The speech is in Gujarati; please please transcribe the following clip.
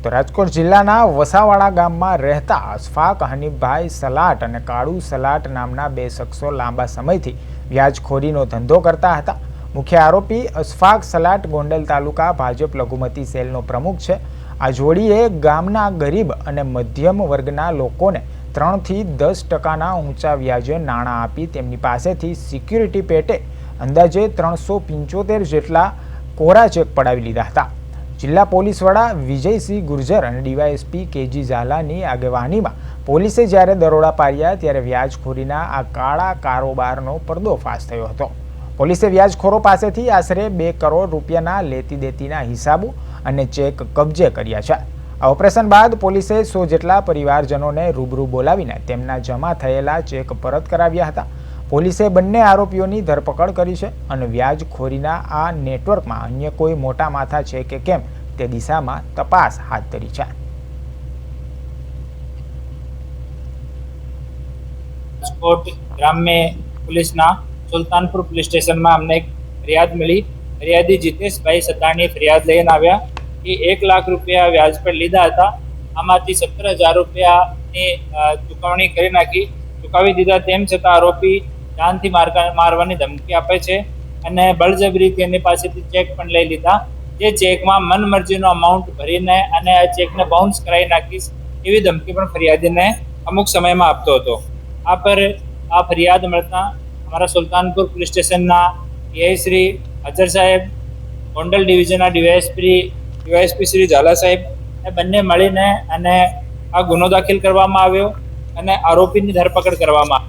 તો રાજકોટ જિલ્લાના વસાવાડા ગામમાં રહેતા અશફાક હનીફભાઈ સલાટ અને કાળુ સલાટ નામના બે શખ્સો લાંબા સમયથી વ્યાજખોરીનો ધંધો કરતા હતા. મુખ્ય આરોપી અશફાક સલાટ ગોંડલ તાલુકા ભાજપ લઘુમતી સેલનો પ્રમુખ છે. આ જોડીએ ગામના ગરીબ અને મધ્યમ વર્ગના લોકોને 3 થી 10% ઊંચા વ્યાજે નાણાં આપી તેમની પાસેથી સિક્યુરિટી પેટે અંદાજે 375 જેટલા કોરા ચેક પડાવી લીધા હતા. જિલ્લા પોલીસ વડા વિજયસિંહ ગુર્જર અને ડીવાયએસપી કેજી ઝાલાની આગેવાનીમાં પોલીસે જ્યારે દરોડા પાડ્યા ત્યારે વ્યાજખોરીના આ કાળા કારોબારનો પર્દોફાશ થયો હતો. પોલીસે વ્યાજખોરો પાસેથી આશરે 2 કરોડ રૂપિયાના લેતી દેતીના હિસાબો અને ચેક કબજે કર્યા છે. આ ઓપરેશન બાદ પોલીસે 100 જેટલા પરિવારજનોને રૂબરૂ બોલાવીને તેમના જમા થયેલા ચેક પરત કરાવ્યા હતા. પોલીસે બંને આરોપીઓની ધરપકડ કરી છે અને વ્યાજખોરીના આ નેટવર્કમાં અન્ય કોઈ મોટા માથા છે કે કેમ તે દિશામાં તપાસ હાથ ધરી છે. રાજકોટ ગ્રામ્ય પોલીસના સુલતાનપુર પોલીસ સ્ટેશનમાં અમને એક ફરિયાદ મળી. ફરિયાદી જીતેશભાઈ સદાણી ફરિયાદ લઈને આવ્યા કે 1 લાખ રૂપિયા વ્યાજ પર લીધા હતા. આમાંથી 17,000 રૂપિયાની ચૂકવણી કરી નાખી, ચૂકવી દીધા. તેમ છતાં આરોપી જાનથી મારવાની ધમકી આપે છે અને બળજબરીથી એની પાસેથી ચેક પણ લઈ લીધા. જે ચેકમાં મનમરજીનો અમાઉન્ટ ભરીને અને આ ચેકને બાઉન્સ કરાવી નાખીશ એવી ધમકી પણ ફરિયાદીને અમુક સમયમાં આપતો હતો. આ પર આ ફરિયાદ મળતા અમારા સુલતાનપુર પોલીસ સ્ટેશનના પીઆઈ શ્રી અજર સાહેબ, ગોંડલ ડિવિઝનના ડીવાયએસપી શ્રી ઝાલા સાહેબ એ બંને મળીને અને આ ગુનો દાખલ કરવામાં આવ્યો અને આરોપીની ધરપકડ કરવામાં આવી.